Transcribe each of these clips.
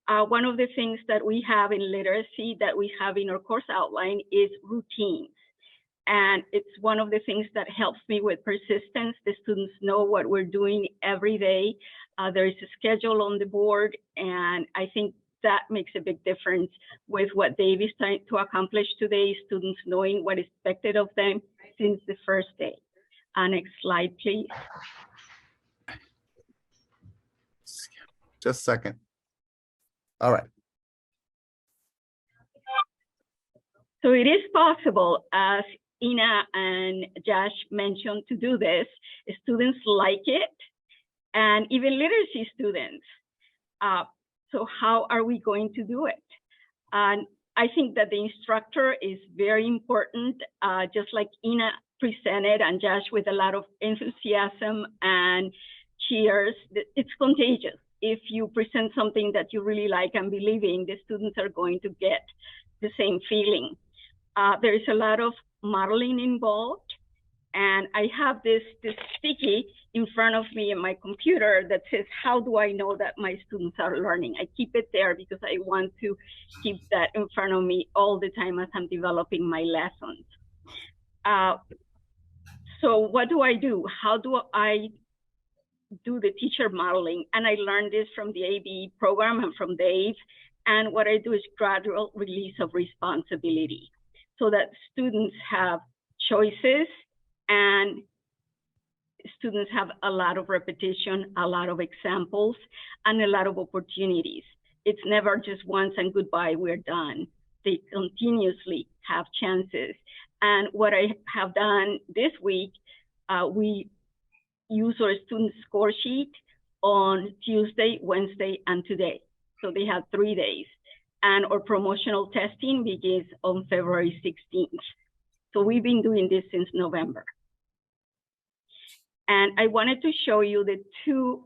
One of the things that we have in literacy that we have in our course outline is routines. And it's one of the things that helps me with persistence. The students know what we're doing every day. There is a schedule on the board, and I think that makes a big difference with what Dave is trying to accomplish today, students knowing what is expected of them since the first day. Next slide, please. Just a second. All right. So it is possible, as Ina and Josh mentioned, to do this. Students like it, and even literacy students. So how are we going to do it? And I think that the instructor is very important, just like Ina presented and Josh, with a lot of enthusiasm and cheers. It's contagious. If you present something that you really like and believe in, the students are going to get the same feeling. There is a lot of modeling involved, and I have this sticky in front of me in my computer that says, how do I know that my students are learning? I keep it there because I want to keep that in front of me all the time as I'm developing my lessons. So what do I do? How do I do the teacher modeling? And I learned this from the ABE program and from Dave. And what I do is gradual release of responsibility so that students have choices and students have a lot of repetition, a lot of examples, and a lot of opportunities. It's never just once and goodbye, we're done. They continuously have chances. And what I have done this week, we use our student score sheet on Tuesday, Wednesday, and today. So they have 3 days. And our promotional testing begins on February 16th. So we've been doing this since November. And I wanted to show you the 2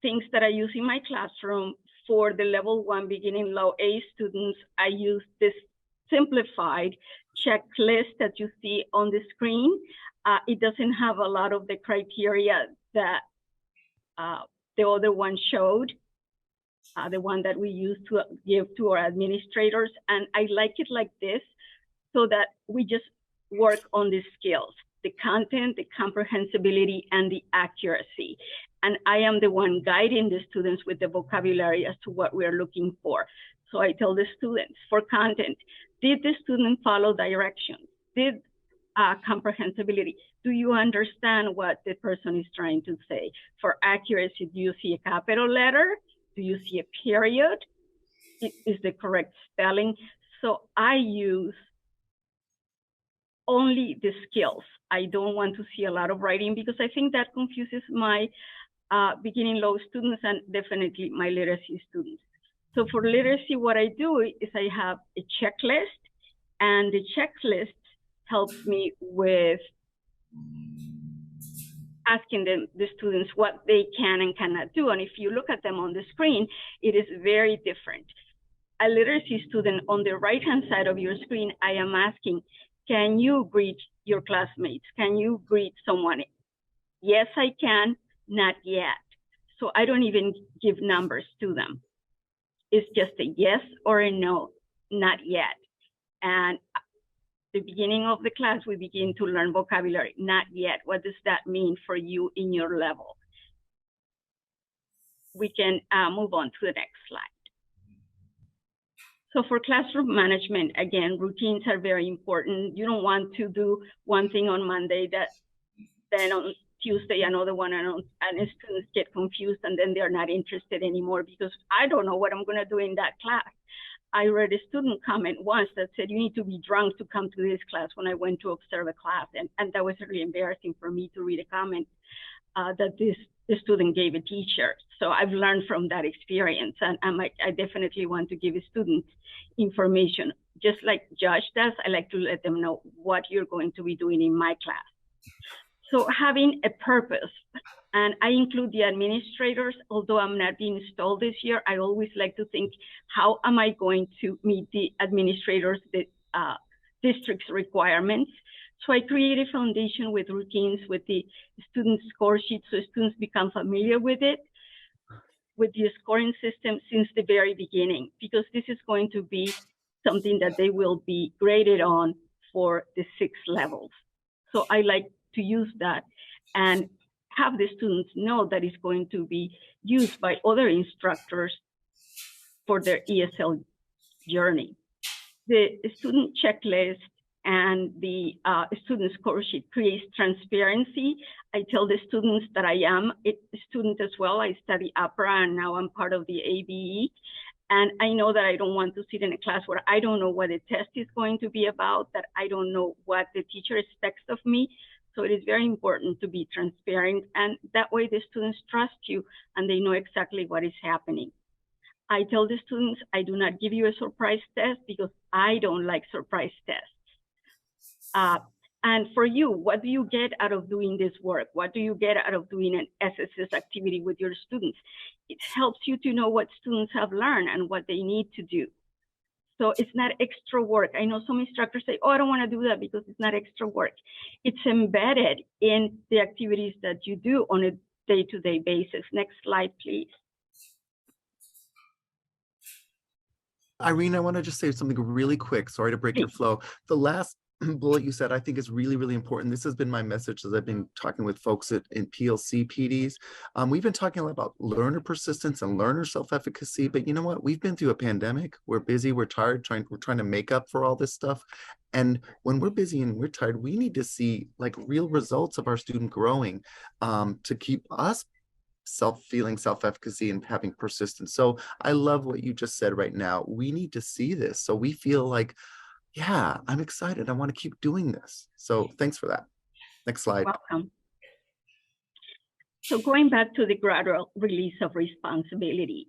things that I use in my classroom. For the level 1 beginning low A students, I use this simplified checklist that you see on the screen. It doesn't have a lot of the criteria that the other one showed, the one that we use to give to our administrators. And I like it like this so that we just work on the skills, the content, the comprehensibility, and the accuracy. And I am the one guiding the students with the vocabulary as to what we're looking for. So I tell the students, for content, did the student follow directions? Did comprehensibility, do you understand what the person is trying to say? For accuracy, do you see a capital letter? Do you see a period? Is the correct spelling? So I use only the skills. I don't want to see a lot of writing because I think that confuses my beginning low students and definitely my literacy students. So for literacy, what I do is I have a checklist, and the checklist helps me with asking the students what they can and cannot do. And if you look at them on the screen, it is very different. A literacy student on the right-hand side of your screen, I am asking, can you greet your classmates? Can you greet someone? Yes, I can, not yet. So I don't even give numbers to them. It's just a yes or a no, not yet. And the beginning of the class, we begin to learn vocabulary, not yet. What does that mean for you in your level? We can move on to the next slide. So for classroom management, again, routines are very important. You don't want to do one thing on Monday, then on Tuesday, another one, and students get confused, and then they're not interested anymore because I don't know what I'm gonna do in that class. I read a student comment once that said, you need to be drunk to come to this class when I went to observe a class. And that was really embarrassing for me to read a comment that the student gave a teacher. So I've learned from that experience. And I definitely want to give a student information. Just like Josh does, I like to let them know what you're going to be doing in my class. So having a purpose, and I include the administrators, although I'm not being installed this year, I always like to think, how am I going to meet the administrators, the district's requirements? So I create a foundation with routines, with the student score sheet, so students become familiar with it. with the scoring system since the very beginning, because this is going to be something that they will be graded on for the 6 levels. So I like to use that and have the students know that it's going to be used by other instructors for their ESL journey. The student checklist and the student score sheet creates transparency. I tell the students that I am a student as well. I study opera and now I'm part of the ABE. And I know that I don't want to sit in a class where I don't know what the test is going to be about, that I don't know what the teacher expects of me. So it is very important to be transparent, and that way the students trust you and they know exactly what is happening. I tell the students, I do not give you a surprise test because I don't like surprise tests. And for you, what do you get out of doing this work? What do you get out of doing an SSS activity with your students? It helps you to know what students have learned and what they need to do. So it's not extra work. I know some instructors say, oh, I don't want to do that because it's not extra work. It's embedded in the activities that you do on a day-to-day basis. Next slide, please. Irene, I want to just say something really quick. Sorry to break your flow. The last bullet you said, I think is really, really important. This has been my message as I've been talking with folks in PLC PDs. We've been talking a lot about learner persistence and learner self-efficacy, but you know what? We've been through a pandemic. We're busy, we're tired, we're trying to make up for all this stuff. And when we're busy and we're tired, we need to see like real results of our student growing to keep us feeling self-efficacy and having persistence. So I love what you just said right now. We need to see this so we feel like, yeah, I'm excited. I want to keep doing this. So thanks for that. Next slide. Welcome. So going back to the gradual release of responsibility,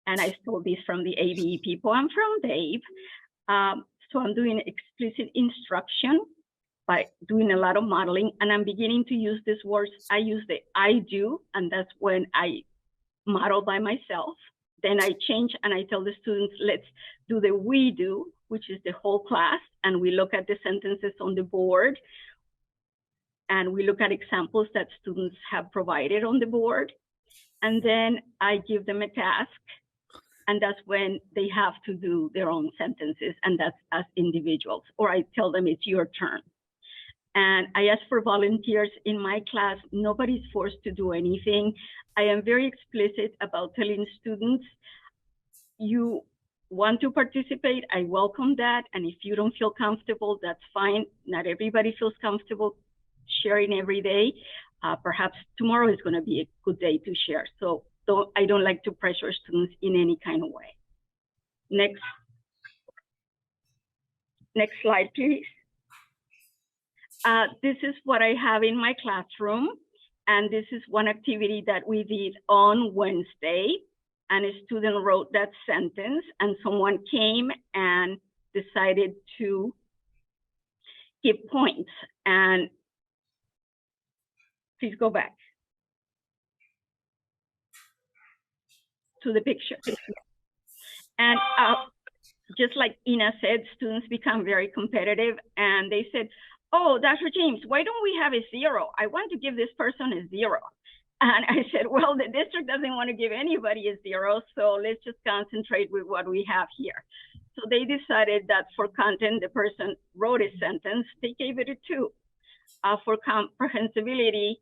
and I stole this from the ABE people. I'm from Dave. So I'm doing explicit instruction by doing a lot of modeling, and I'm beginning to use these words. I use the I do, and that's when I model by myself. Then I change and I tell the students, let's do the we do, which is the whole class, and we look at the sentences on the board, and we look at examples that students have provided on the board, and then I give them a task, and that's when they have to do their own sentences, and that's as individuals, or I tell them it's your turn. And I ask for volunteers in my class. Nobody's forced to do anything. I am very explicit about telling students, you want to participate, I welcome that. And if you don't feel comfortable, that's fine. Not everybody feels comfortable sharing every day. Perhaps tomorrow is going to be a good day to share. So I don't like to pressure students in any kind of way. Next slide, please. This is what I have in my classroom. And this is one activity that we did on Wednesday. And a student wrote that sentence, and someone came and decided to give points. And please go back to the picture. And just like Ina said, students become very competitive, and they said, oh, Dr. James, why don't we have a 0? I want to give this person a 0. And I said, well, the district doesn't want to give anybody a 0, so let's just concentrate with what we have here. So they decided that for content, the person wrote a sentence, they gave it a 2. For comprehensibility,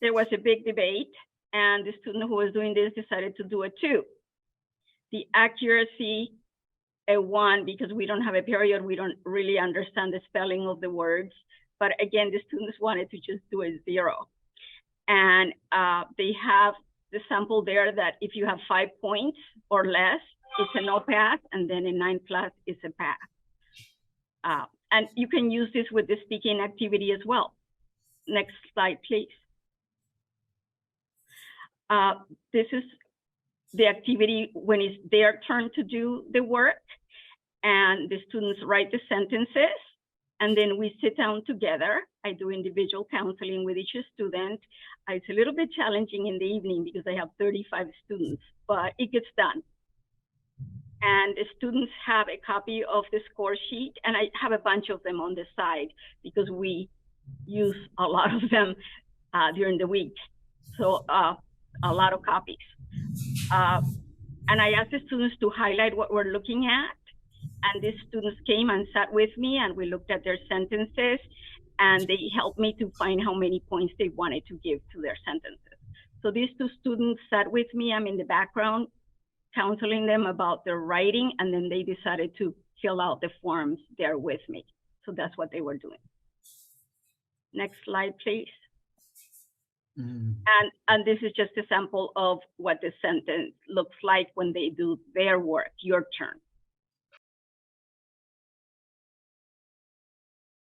there was a big debate, and the student who was doing this decided to do a 2. The accuracy, a 1, because we don't have a period, we don't really understand the spelling of the words. But again, the students wanted to just do a 0. And they have the sample there that if you have 5 points or less, it's a no pass, and then a 9 plus is a pass. And you can use this with the speaking activity as well. Next slide, please. This is the activity when it's their turn to do the work, and the students write the sentences, and then we sit down together. I do individual counseling with each student. It's a little bit challenging in the evening because I have 35 students, but it gets done. And the students have a copy of the score sheet, and I have a bunch of them on the side because we use a lot of them during the week. So a lot of copies. And I asked the students to highlight what we're looking at. And these students came and sat with me, and we looked at their sentences, and they helped me to find how many points they wanted to give to their sentences. So these two students sat with me. I'm in the background counseling them about their writing, and then they decided to fill out the forms there with me. So that's what they were doing. Next slide, please. And this is just a sample of what the sentence looks like when they do their work. Your turn.